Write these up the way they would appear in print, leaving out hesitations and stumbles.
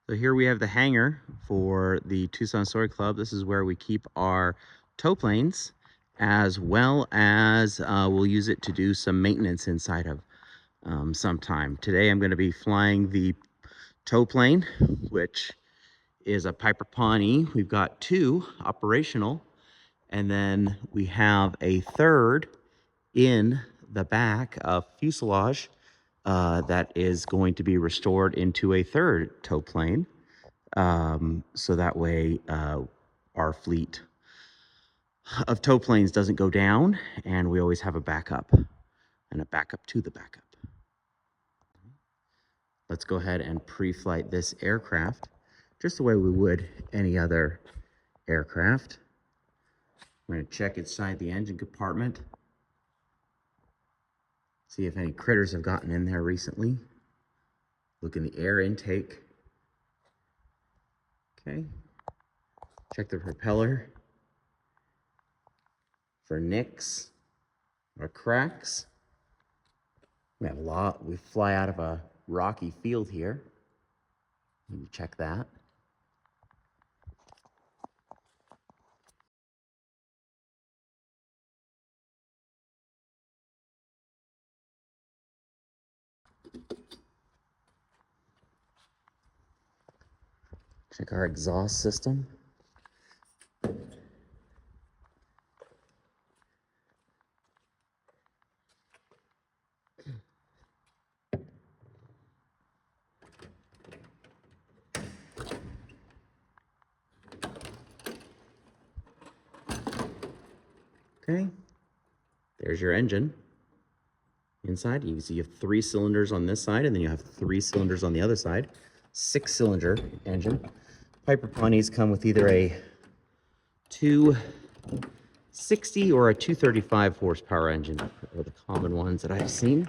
So here we have the hangar for the Tucson Soaring Club. This is where we keep our tow planes, as well as we'll use it to do some maintenance inside of sometime. Today I'm going to be flying the tow plane, which is a Piper Pawnee. We've got two operational, and then we have a third in the back of Fuselage that is going to be restored into a third tow plane. So that way our fleet of tow planes doesn't go down, and we always have a backup and a backup to the backup. Let's go ahead and pre-flight this aircraft just the way we would any other aircraft. We're going to check inside the engine compartment, see if any critters have gotten in there recently. Look in the air intake. Okay. Check the propeller for nicks or cracks. We have a lot. We fly out of a rocky field here. You check that. Check our exhaust system. Okay, there's your engine. Inside, you can see you have 3 cylinders on this side, and then you have 3 cylinders on the other side. 6-cylinder engine. Piper Pawnees come with either a 260 or a 235 horsepower engine, are the common ones that I've seen.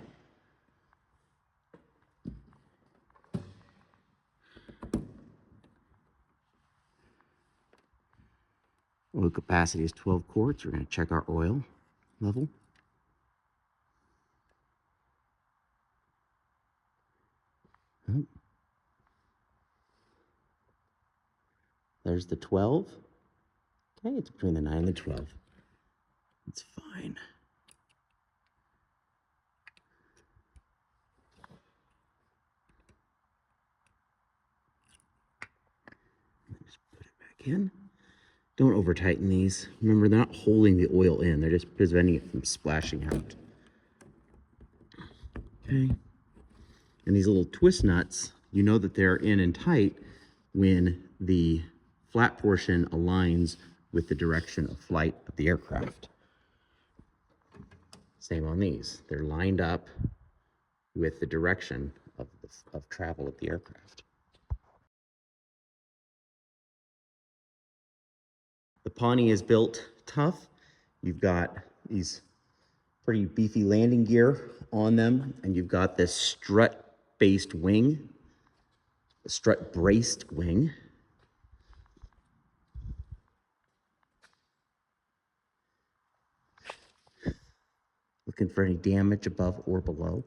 Oil capacity is 12 quarts. We're going to check our oil level. Oh. There's the 12. Okay, it's between the 9 and the 12. It's fine. Just put it back in. Don't over tighten these. Remember, they're not holding the oil in. They're just preventing it from splashing out. Okay. And these little twist nuts, you know that they're in and tight when the flat portion aligns with the direction of flight of the aircraft. Same on these. They're lined up with the direction of travel of the aircraft. The Pawnee is built tough. You've got these pretty beefy landing gear on them, and you've got this strut-based wing, a strut-braced wing. Looking for any damage above or below.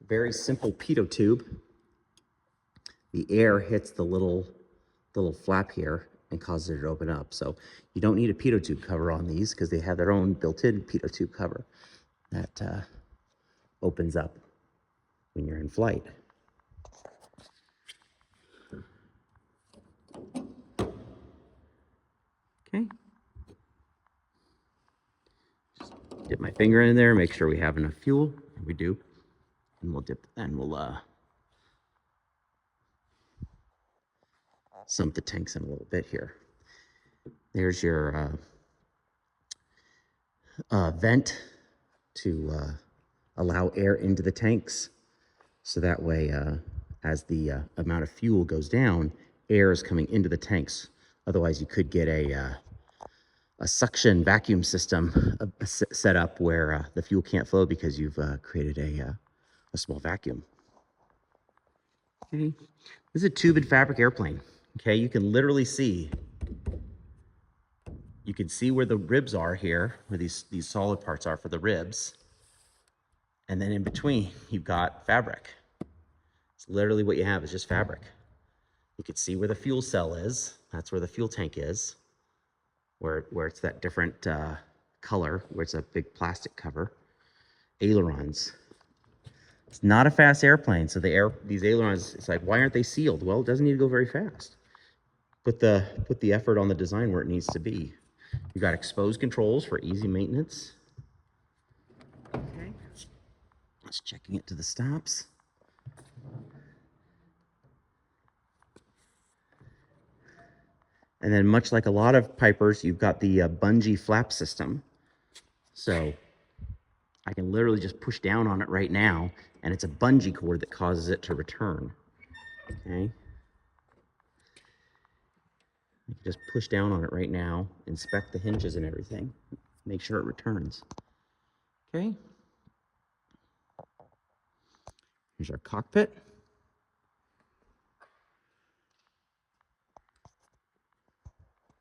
Very simple pitot tube. The air hits the little flap here and causes it to open up. So you don't need a pitot tube cover on these because they have their own built-in pitot tube cover that opens up when you're in flight. Okay. Just dip my finger in there, make sure we have enough fuel. We do. And we'll dip, and we'll sump the tanks in a little bit here. There's your vent to allow air into the tanks. So that way, as the amount of fuel goes down, air is coming into the tanks. Otherwise, you could get a suction vacuum system set up where the fuel can't flow because you've created a small vacuum. Okay, this is a tube and fabric airplane. Okay, you can literally see You can see where the ribs are here, where these solid parts are for the ribs. And then in between, you've got fabric. It's literally what you have is just fabric. You can see where the fuel cell is. That's where the fuel tank is, where it's that different color, where it's a big plastic cover. Ailerons. It's not a fast airplane, so these ailerons, it's like, why aren't they sealed? Well, it doesn't need to go very fast. Put the effort on the design where it needs to be. You've got exposed controls for easy maintenance. Okay. Just checking it to the stops. And then much like a lot of Pipers, you've got the bungee flap system. So I can literally just push down on it right now, and it's a bungee cord that causes it to return. Okay. You can just push down on it right now, inspect the hinges and everything, make sure it returns. Okay. Here's our cockpit.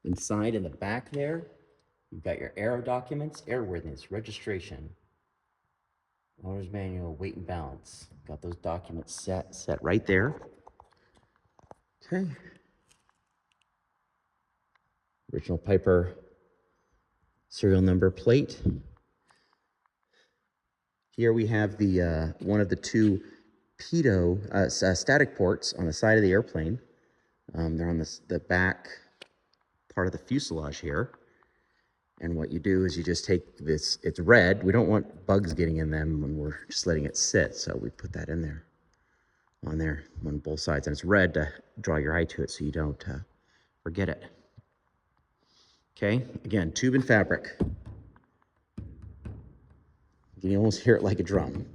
Inside in the back there, you've got your aero documents, airworthiness, registration, owner's manual, weight and balance. Got those documents set right there. Okay. Original Piper serial number plate. Here we have the one of the two pitot static ports on the side of the airplane. They're on the back part of the fuselage here. And what you do is you just take this, it's red. We don't want bugs getting in them when we're just letting it sit. So we put that in there, on both sides. And it's red to draw your eye to it so you don't forget it. Okay, again, tube and fabric. You can almost hear it like a drum.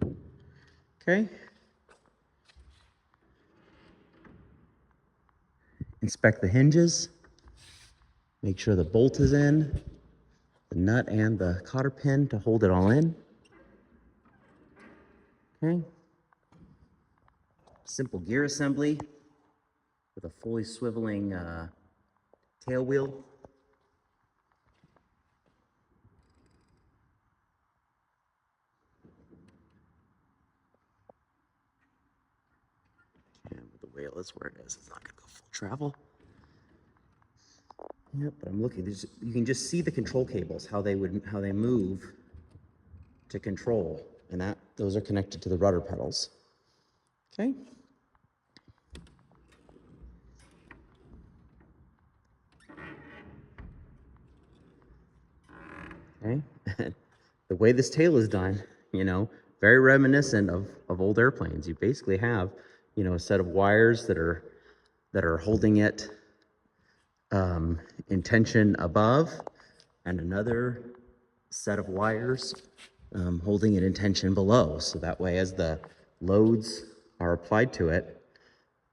Okay. Inspect the hinges. Make sure the bolt is in, the nut and the cotter pin to hold it all in. Okay. Simple gear assembly with a fully swiveling tail wheel. And the wheel is where it is. It's not going to go full travel. Yep, but I'm looking. You can just see the control cables, how they move to control, and those are connected to the rudder pedals. Okay. Okay. The way this tail is done, very reminiscent of old airplanes. You basically have, a set of wires that are holding it in tension above, and another set of wires holding it in tension below. So that way, as the loads are applied to it,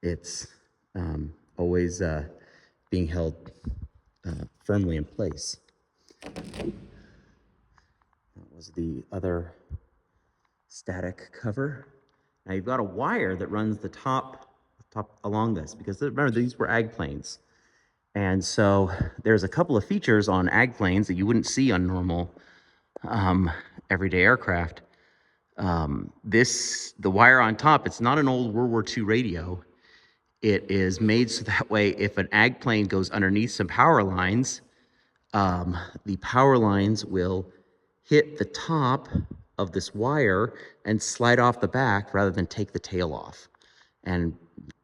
it's always being held firmly in place. That was the other static cover. Now you've got a wire that runs the top along this, because remember, these were ag planes. And so there's a couple of features on ag planes that you wouldn't see on normal everyday aircraft. The wire on top, it's not an old World War II radio. It is made so that way if an ag plane goes underneath some power lines, the power lines will hit the top of this wire and slide off the back rather than take the tail off and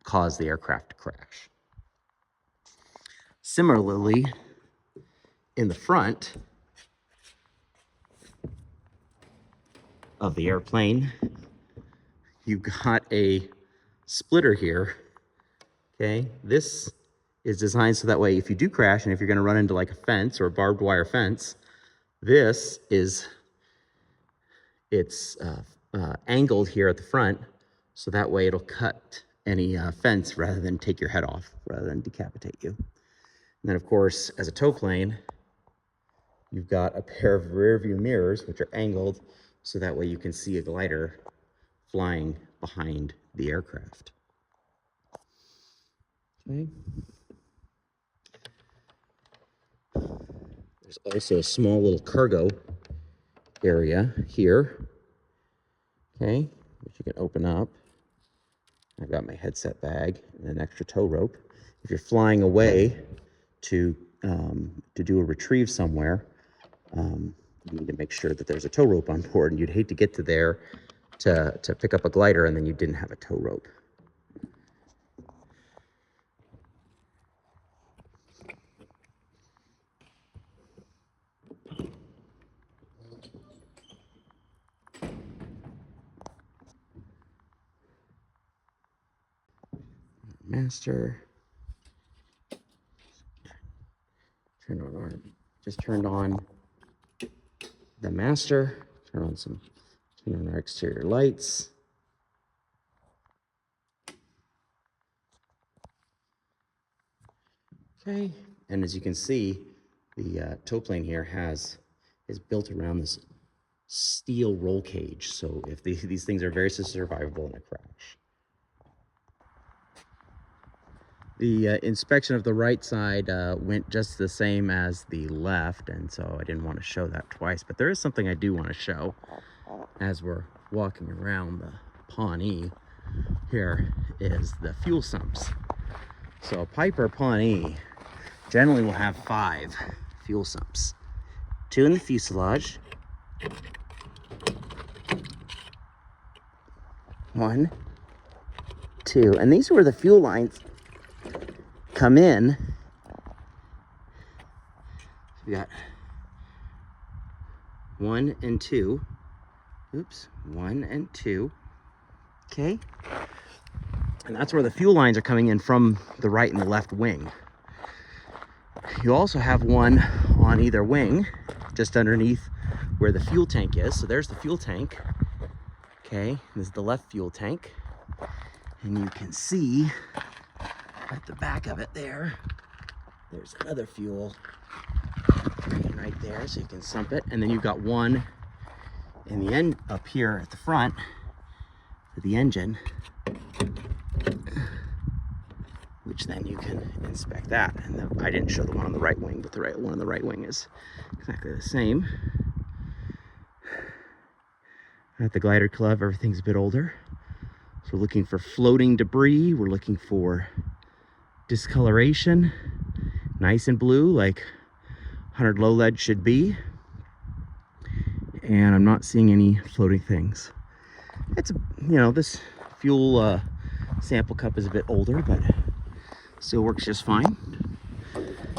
cause the aircraft to crash. Similarly, in the front of the airplane, you've got a splitter here. Okay, this is designed so that way if you do crash and if you're going to run into like a fence or a barbed wire fence, it's angled here at the front, so that way it'll cut any fence rather than take your head off, rather than decapitate you. And then of course, as a tow plane, you've got a pair of rear view mirrors, which are angled, so that way you can see a glider flying behind the aircraft. Okay. There's also a small little cargo area here, okay, which you can open up. I've got my headset bag and an extra tow rope. If you're flying away to do a retrieve somewhere, you need to make sure that there's a tow rope on board, and you'd hate to get to there to pick up a glider and then you didn't have a tow rope. Master. Just turned on the master. Turn on our exterior lights. Okay, and as you can see, the tow plane here is built around this steel roll cage. So if these things are very survivable in a crash. The inspection of the right side went just the same as the left, and so I didn't want to show that twice. But there is something I do want to show as we're walking around the Pawnee. Here is the fuel sumps. So Piper Pawnee generally will have 5 fuel sumps. 2 in the fuselage. 1, 2, and these are where the fuel lines come in. We got 1 and 2. Oops, 1 and 2. Okay. And that's where the fuel lines are coming in from the right and the left wing. You also have one on either wing, just underneath where the fuel tank is. So there's the fuel tank. Okay, this is the left fuel tank. And you can see at the back of it there's another fuel right there, so you can sump it. And then you've got one in the end up here at the front for the engine, which then you can inspect that. And I didn't show the one on the right wing, but the one on the right wing is exactly the same. At the glider club, everything's a bit older. So we're looking for floating debris. We're looking for discoloration, nice and blue, like 100 low lead should be. And I'm not seeing any floating things. It's, this fuel sample cup is a bit older, but still works just fine.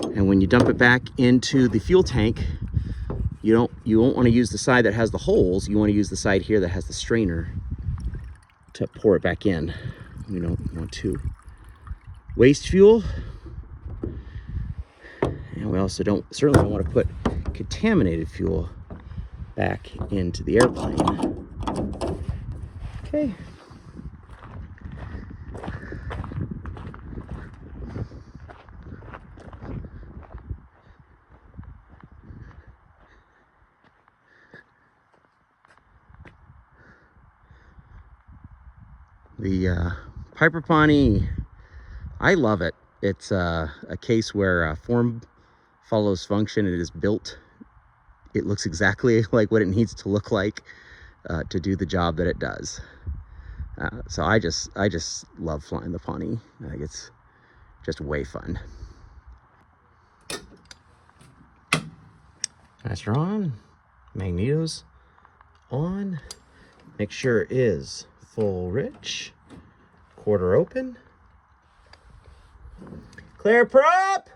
And when you dump it back into the fuel tank, you won't want to use the side that has the holes. You want to use the side here that has the strainer to pour it back in. We don't want to waste fuel, and we also certainly don't want to put contaminated fuel back into the airplane. Okay. The Piper Pawnee, I love it. It's a case where form follows function. It is built. It looks exactly like what it needs to look like to do the job that it does. So I just love flying the Pawnee. I think it's just way fun. Master on, magnetos on. Make sure it is full rich, quarter open. Clear prop!